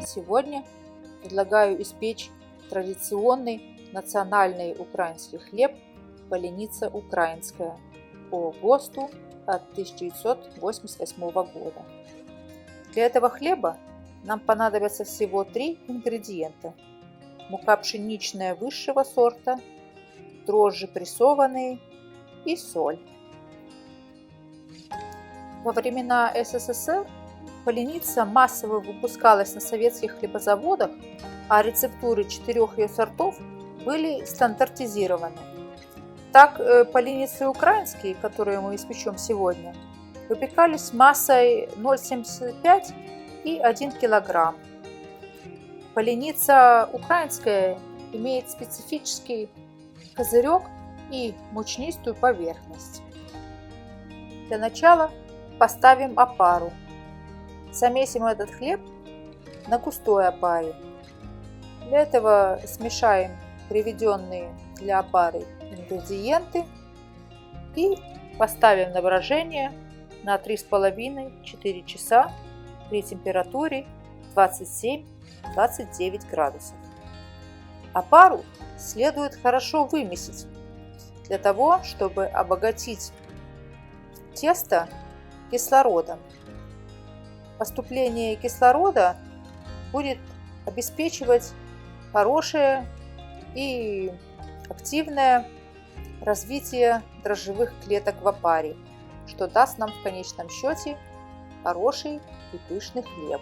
Сегодня предлагаю испечь традиционный национальный украинский хлеб «Паляница украинская» по ГОСТу от 1988 года. Для этого хлеба нам понадобится всего 3 ингредиента: мука пшеничная высшего сорта, дрожжи прессованные и соль. Во времена СССР паляница массово выпускалась на советских хлебозаводах, а рецептуры 4 ее сортов были стандартизированы. Так, паляницы украинские, которые мы испечем сегодня, выпекались массой 0,75 и 1 кг. Паляница украинская имеет специфический козырек и мучнистую поверхность. Для начала поставим опару. Замесим этот хлеб на густой опаре. Для этого смешаем приведенные для опары ингредиенты и поставим на брожение на 3,5-4 часа при температуре 27-29 градусов. Опару следует хорошо вымесить для того, чтобы обогатить тесто кислородом. Поступление кислорода будет обеспечивать хорошее и активное развитие дрожжевых клеток в опаре, что даст нам в конечном счете хороший и пышный хлеб.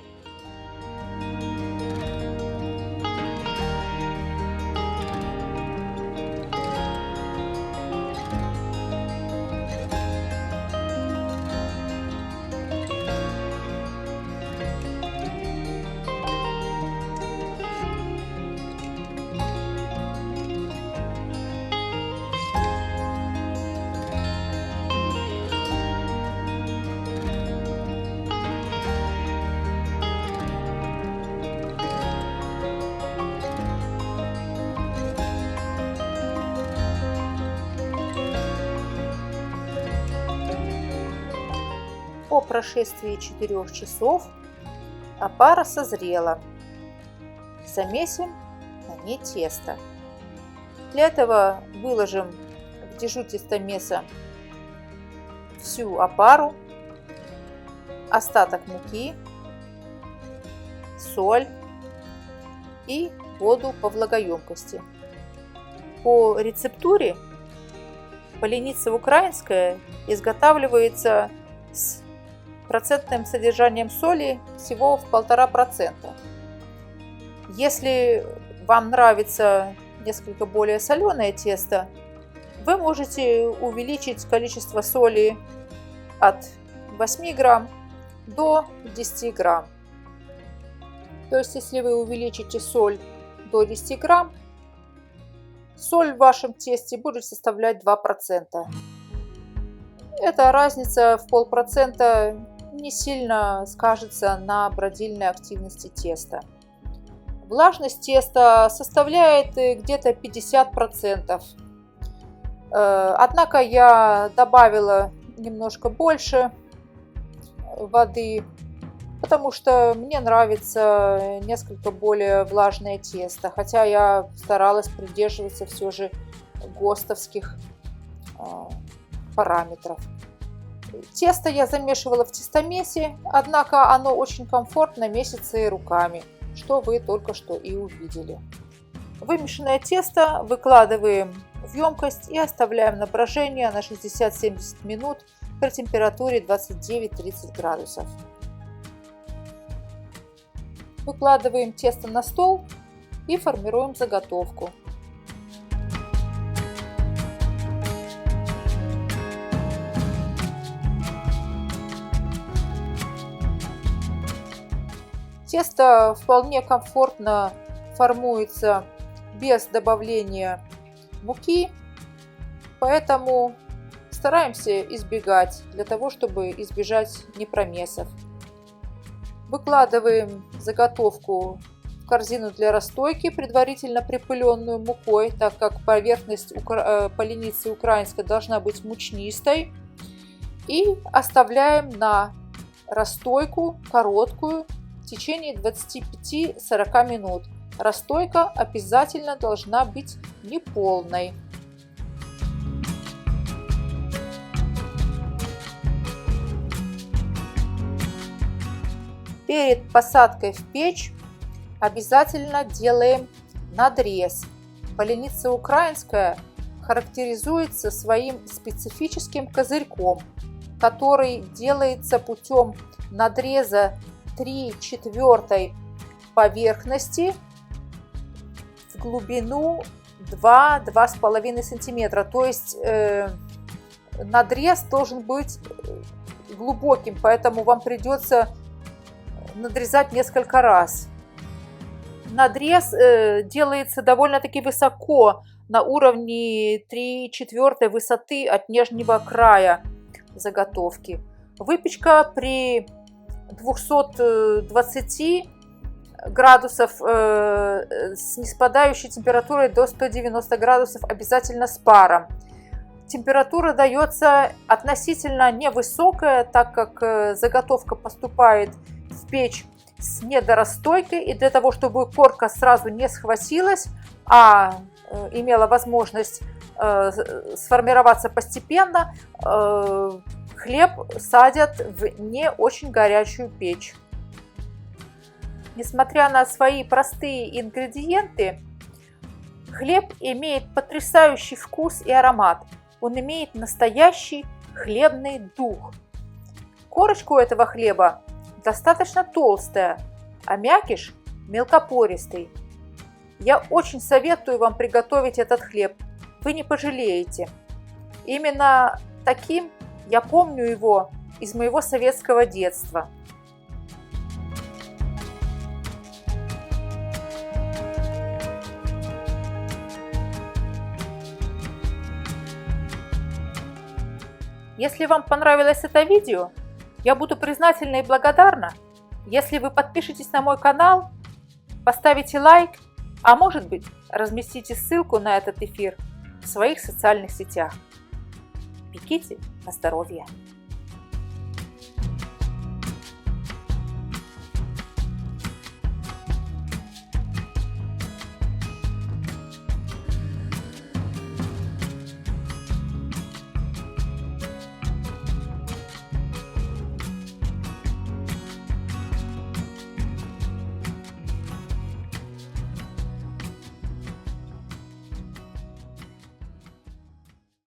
По прошествии 4 часов опара созрела. Замесим на ней тесто. Для этого выложим в дежу тестомеса всю опару, остаток муки, соль и воду по влагоемкости. По рецептуре паляница украинская изготавливается с процентным содержанием соли всего в 1,5%. Если вам нравится несколько более соленое тесто, вы можете увеличить количество соли от 8 грамм до 10 грамм. То есть, если вы увеличите соль до 10 грамм, соль в вашем тесте будет составлять 2%. Эта разница в 0,5% не сильно скажется на бродильной активности теста. Влажность теста составляет где-то 50%. Однако я добавила немножко больше воды, потому что мне нравится несколько более влажное тесто, хотя я старалась придерживаться все же ГОСТовских параметров. Тесто я замешивала в тестомесе, однако оно очень комфортно месится и руками, что вы только что и увидели. Вымешанное тесто выкладываем в емкость и оставляем на брожение на 60-70 минут при температуре 29-30 градусов. Выкладываем тесто на стол и формируем заготовку. Тесто вполне комфортно формуется без добавления муки, поэтому стараемся избегать, для того, чтобы избежать непромесов. Выкладываем заготовку в корзину для расстойки, предварительно припыленную мукой, так как поверхность паляницы украинской должна быть мучнистой, и оставляем на расстойку короткую в течение 25-40 минут. Расстойка обязательно должна быть неполной. Перед посадкой в печь обязательно делаем надрез. Поленица украинская характеризуется своим специфическим козырьком, который делается путем надреза 3/4 поверхности в глубину 2-2,5 см. То есть надрез должен быть глубоким, поэтому вам придется надрезать несколько раз. Надрез делается довольно-таки высоко, на уровне 3/4 высоты от нижнего края заготовки. Выпечка при 220 градусов с неспадающей температурой до 190 градусов, обязательно с паром. Температура дается относительно невысокая, так как заготовка поступает в печь с недорастойкой, и для того, чтобы корка сразу не схватилась, а имела возможность сформироваться постепенно, хлеб садят в не очень горячую печь. Несмотря на свои простые ингредиенты, хлеб имеет потрясающий вкус и аромат. Он имеет настоящий хлебный дух. Корочка у этого хлеба достаточно толстая, а мякиш мелкопористый. Я очень советую вам приготовить этот хлеб. Вы не пожалеете. Именно таким я помню его из моего советского детства. Если вам понравилось это видео, я буду признательна и благодарна, если вы подпишетесь на мой канал, поставите лайк, а может быть, разместите ссылку на этот эфир в своих социальных сетях. Пеките на здоровье!